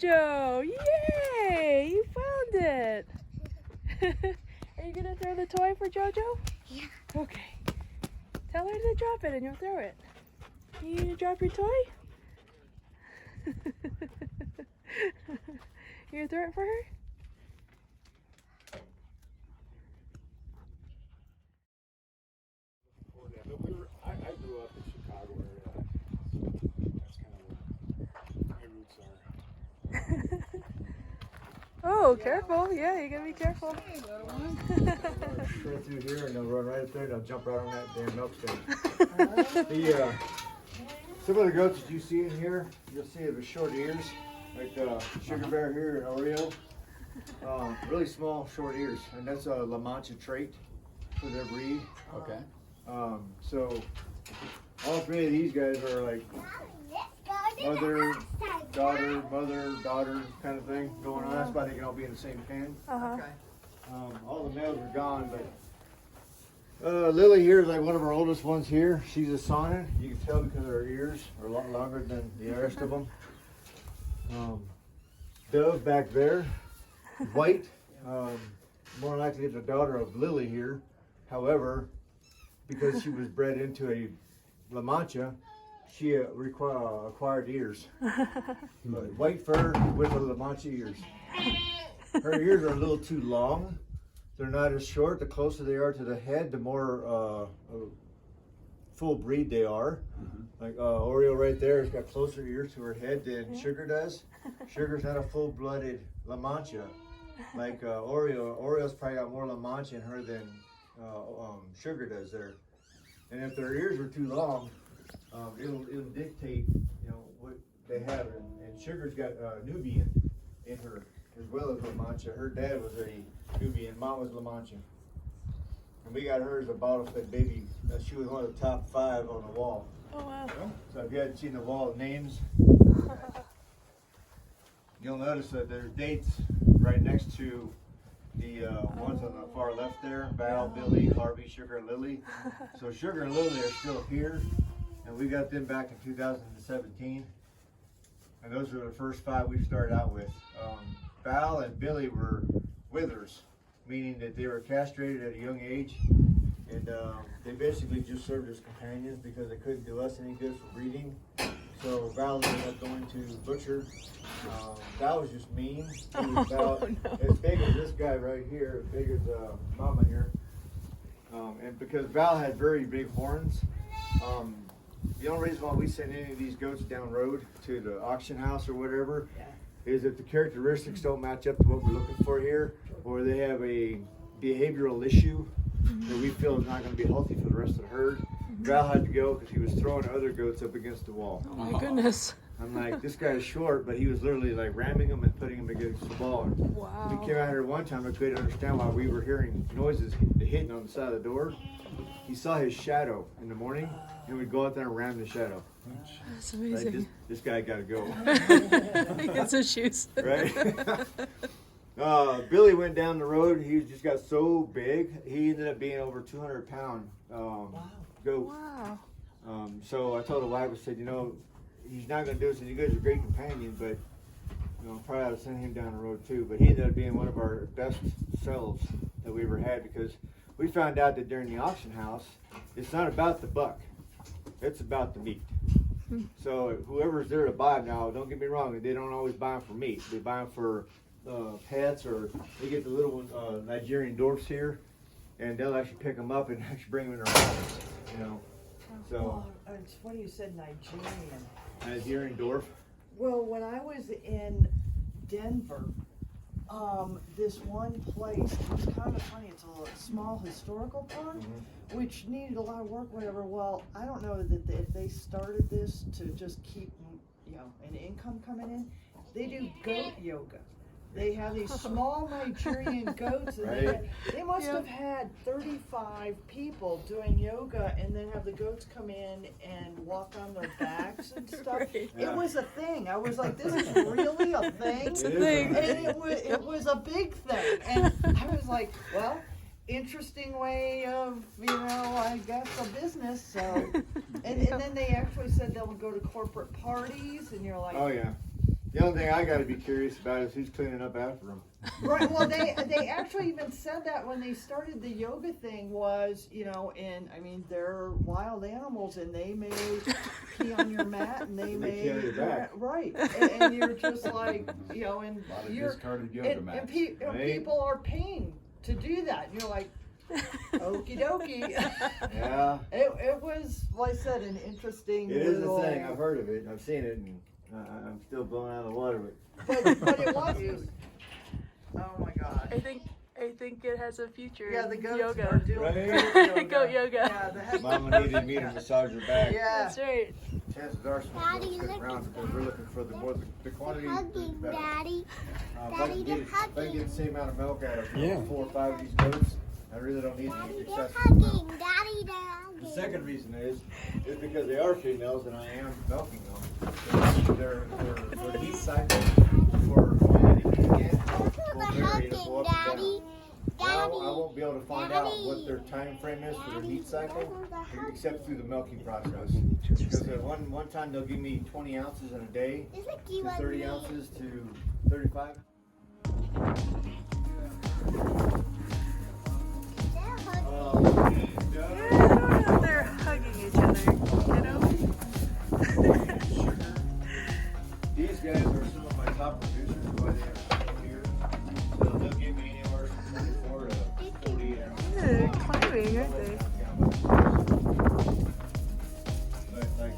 Jojo! Yay! You found it! Are you gonna throw the toy for Jojo? Yeah. Okay. Tell her to drop it and you'll throw it. You gonna drop your toy? You gonna throw it for her? I grew up in Chicago area. That's kind of where my roots are. Oh, careful. Yeah, you gotta be careful. Right through here and they'll run right up there and they'll jump right on that damn milk thing. Some of the goats that you see in here, you'll see the short ears, like Sugar Bear here and Oreo. Really small, short ears, and that's a La Mancha trait for their breed. Okay. So all three of these guys are like mother, daughter kind of thing going on. That's why they can all be in the same pen. Okay. All the males are gone, but Lily here is like one of our oldest ones here. She's a Sonnet. You can tell because her ears are a lot longer than the rest of them. Dove back there, white, more likely the daughter of Lily here. However, because she was bred into a La Mancha, she acquired ears. White fur with the La Mancha ears. Her ears are a little too long. They're not as short. The closer they are to the head, the more full breed they are. Like Oreo right there has got closer ears to her head than Sugar does. Sugar's not a full-blooded La Mancha. Like Oreo's probably got more La Mancha in her than Sugar does there. And if their ears are too long, it'll dictate, what they have. And Sugar's got Nubian in her as well as La Mancha. Her dad was a Nubian, mom was La Mancha. And we got her as a bottle-fed baby. She was one of the top 5 on the wall. Oh wow. So if you hadn't seen the wall of names, you'll notice that there's dates right next to the ones on the far left there. Val, Billy, Harvey, Sugar, and Lily. So Sugar and Lily are still here, and we got them back in 2017. And those were the first 5 we started out with. Val and Billy were withers, meaning that they were castrated at a young age, and they basically just served as companions because they couldn't do us any good for breeding. So Val ended up going to butcher. Val was just mean. He was about as big as this guy right here, as big as Mama here. And because Val had very big horns, the only reason why we send any of these goats down road to the auction house or whatever is if the characteristics don't match up to what we're looking for here, or they have a behavioral issue that we feel is not going to be healthy for the rest of the herd. Val had to go because he was throwing other goats up against the wall. Oh my goodness. I'm like, this guy's short, but he was literally like ramming them and putting them against the wall. Wow. We came out here one time and couldn't understand why we were hearing noises hitting on the side of the door. He saw his shadow in the morning, and we'd go out there and ram the shadow. That's amazing. Like, this guy got to go. He gets his shoes. Right? Billy went down the road. He just got so big. He ended up being over 200-pound goat. Wow. So I told the wife, I said, he's not going to do us any good. He's a great companion, but probably ought to send him down the road too. But he ended up being one of our best selves that we ever had, because we found out that during the auction house, it's not about the buck. It's about the meat. So whoever's there to buy them now, don't get me wrong, they don't always buy them for meat. They buy them for pets, or they get the little Nigerian dwarfs here, and they'll actually pick them up and actually bring them in their homes. So It's funny you said Nigerian. Nigerian dwarf. Well, when I was in Denver, this one place, it was kind of funny, it's a small historical park, which needed a lot of work, whatever. Well, I don't know that if they started this to just keep, an income coming in, they do goat yoga. They have these small Nigerian goats, and they must have had 35 people doing yoga, and then have the goats come in and walk on their backs and stuff. It was a thing. I was like, this is really a thing? It's a thing. And it was a big thing. And I was like, well, interesting way of, I guess a business. So, and then they actually said they'll go to corporate parties, and you're like, Oh yeah. The only thing I gotta be curious about is who's cleaning up after them. Right, well, they actually even said that when they started the yoga thing was, you know, and I mean, they're wild animals and they may pee on your mat and they may, pee on your back. right, and you're just like, you know, and A lot of you're, discarded yoga and mats. Right. people are paying to do that, and you're like, okie dokie. Yeah, It was, like I said, an interesting it is a little- thing. I've heard of it. I've seen it, and I'm still blown out of the water. but it was, oh my god. I think it has a future. Yeah, the in goats yoga. are doing Right? goat yoga. Goat yoga. Yeah, the heck. Mama needed me to massage her back. Yeah. That's right. Chances are she'll Daddy, stick look around because we're looking for the quantity. is Hugging, better. Daddy. If I Daddy, can they're get, if I can hugging. get the same amount of milk out of Yeah. 4 or 5 of these goats, I really don't need Daddy, any they're excessive milk. hugging. Daddy, they're hugging. The second reason is because they are females and I am milking them. Their heat cycle for when they begin Look who will they're vary. It'll go hugging, up and down. Daddy. Now, Daddy. I won't be able to find out what their time frame is for their heat cycle, except through the milking process. Because at one time they'll give me 20 ounces in a day, It's like to you and 30 me. ounces to 35. They're hugging. Yeah, I don't know if they're hugging each other, you know? These guys are some of my top producers, why they have here. So they'll give me anywhere from 24 to 40 ounces. They're climbing, aren't they? But like,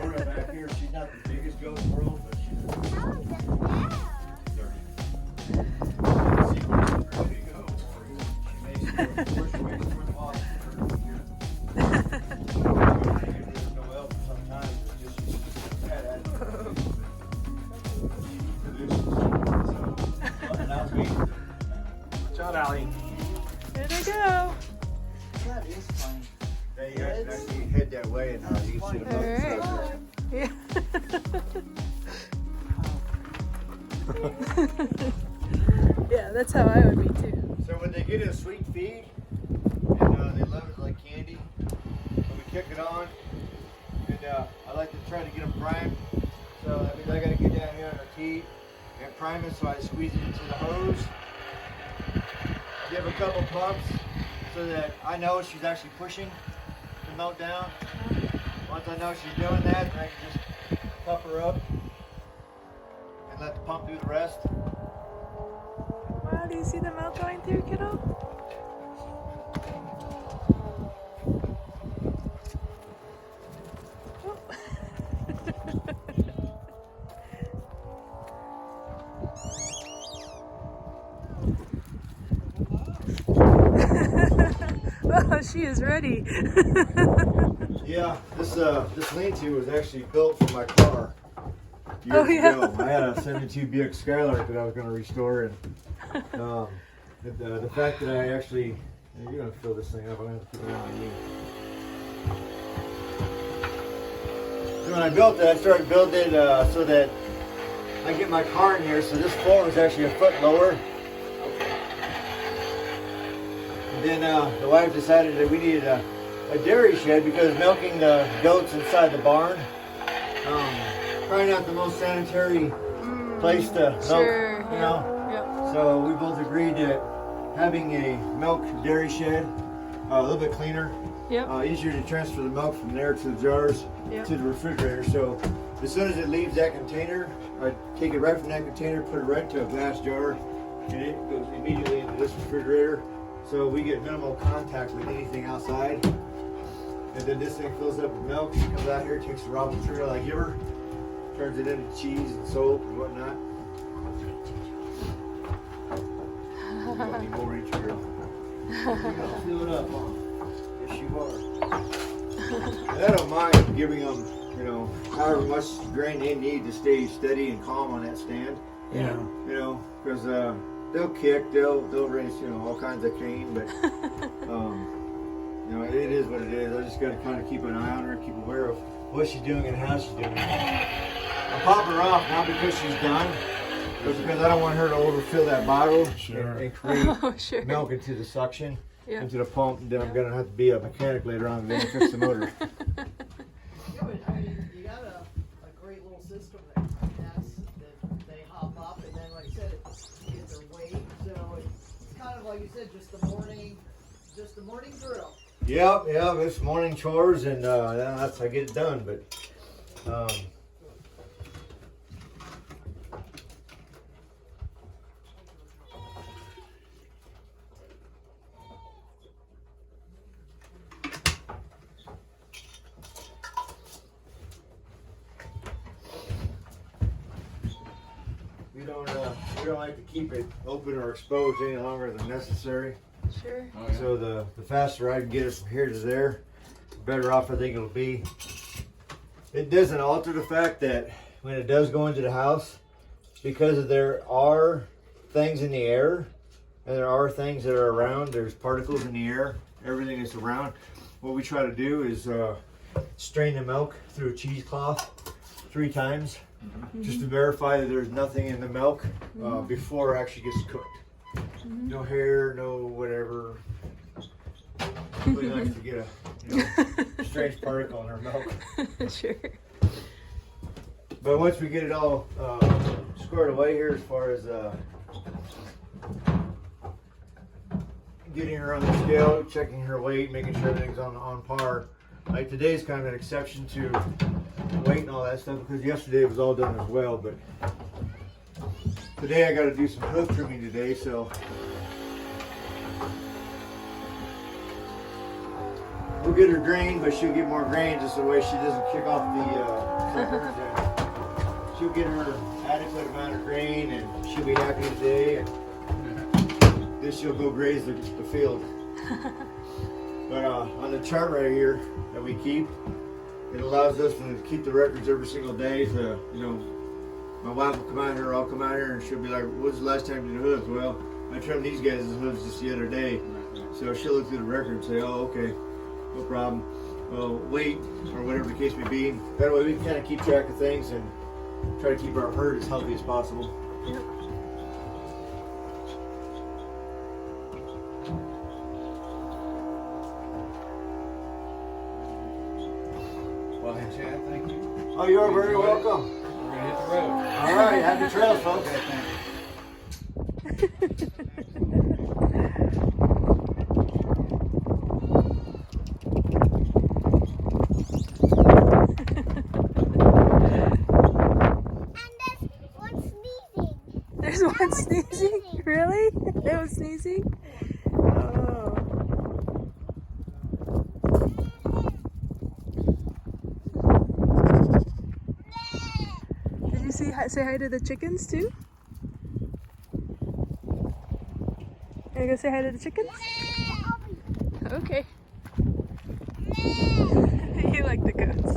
Ora back here, she's not the biggest goat in the world, but she's How is it there? 30. See where she's ready to go. She makes where she makes for the water. There's no help sometimes, it's just she's bad at it. Produces. So, and I'll be. Watch out, Allie. Here they go. That is funny. Hey, you guys can actually head that way and you can see the milk. Alright. Yeah. Yeah, that's how I would be too. So when they get a sweet feed, and they love it like candy, and we kick it on, and I like to try to get them primed. So that means I got to get down here on her teat and prime it so I squeeze it into the hose. Give a couple pumps so that I know she's actually pushing the milk down. Once I know she's doing that, I can just cup her up and let the pump do the rest. Wow, do you see the milk going through, kiddo? Oh, she is ready. Yeah, this lean-to was actually built for my car years Oh, yeah. ago. I had a '72 Buick Skylark that I was going to restore, and the fact that I actually, you're going to fill this thing up. I'm going to put it on my knee. So when I built it, I started building it so that I get my car in here. So this floor was actually a foot lower. And then the wife decided that we needed a dairy shed because milking the goats inside the barn, probably not the most sanitary place to milk, Sure. you know. Yep. So we both agreed that having a milk dairy shed, a little bit cleaner, Yep. easier to transfer the milk from there to the jars Yep. to the refrigerator. So as soon as it leaves that container, I take it right from that container, put it right into a glass jar, and it goes immediately into this refrigerator. So we get minimal contact with anything outside. And then this thing fills up with milk. She comes out here, takes the raw material I give her, turns it into cheese and soap and whatnot. You don't need more material. You're gonna fill it up, huh? Yes, you are. And I don't mind giving them, you know, however much grain they need to stay steady and calm on that stand. Yeah. You know, because they'll kick, they'll raise, you know, all kinds of cane, but you know, it is what it is. I just got to kind of keep an eye on her, keep aware of what she's doing and how she's doing it. I pop her off not because she's done, but because I don't want her to overfill that bottle and create Oh, sure. milk into the suction, Yeah. into the pump, and then I'm gonna have to be a mechanic later on and then fix the motor. Yeah, but I mean, you got a great little system there. That's like you said, just the morning drill. Yep, it's morning chores and that's how I get it done, but we don't like to keep it open or exposed any longer than necessary. Sure. So the faster I can get it from here to there, the better off I think it'll be. It doesn't alter the fact that when it does go into the house, because there are things in the air and there are things that are around, there's particles in the air, everything is around. What we try to do is strain the milk through a cheesecloth 3 times, just to verify that there's nothing in the milk before it actually gets cooked. No hair, no whatever. Nobody likes to get a strange particle in our milk. Sure. But once we get it all squared away here, as far as getting her on the scale, checking her weight, making sure everything's on par. Like today's kind of an exception to weight and all that stuff because yesterday it was all done as well. But today I got to do some hoof trimming today, so we'll get her grain, but she'll get more grain just the way she doesn't kick off the suckers. And she'll get her adequate amount of grain, and she'll be happy today. And then she'll go graze the field. But on the chart right here that we keep, it allows us to keep the records every single day. So, you know, my wife will come out here, I'll come out here, and she'll be like, "When's the last time you did hooves?" Well, I trimmed these guys' hooves just the other day. So she'll look through the record and say, "Oh, okay, no problem." Well, weight or whatever the case may be. That way we can kind of keep track of things and try to keep our herd as healthy as possible. Yep. Well, hey, Chad, thank you. Oh, you are very welcome. We're gonna hit the road. All right, happy trails, folks. Okay, thank you. There's one sneezing? Really? That was sneezing? Oh. Did you say hi to the chickens too? Are you gonna say hi to the chickens? Okay. You like the goats.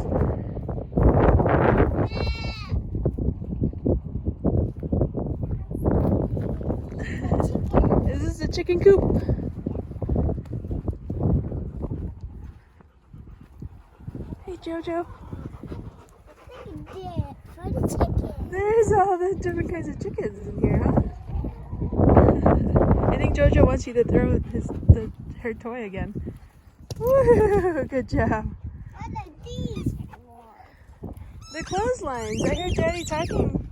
This is the chicken coop. Hey Jojo. There's all the different kinds of chickens in here, huh? I think Jojo wants you to throw her toy again. Woo! Good job. What are these for? The clotheslines. I heard Daddy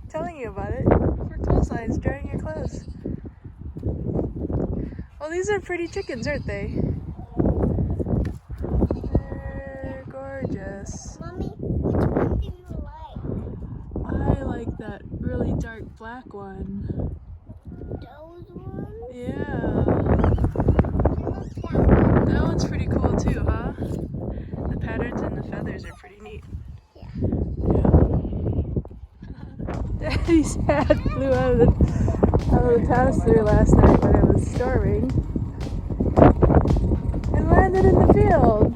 telling you about it. For clotheslines, drying your clothes. Well, these are pretty chickens, aren't they? They're gorgeous. Mommy, which one do you like? I like that really dark black one. Those ones? Yeah. Look down. That one's pretty cool too, huh? The patterns and the feathers are pretty neat. Yeah. Daddy's hat flew out of the pass-through last night when it was storming and landed in the field.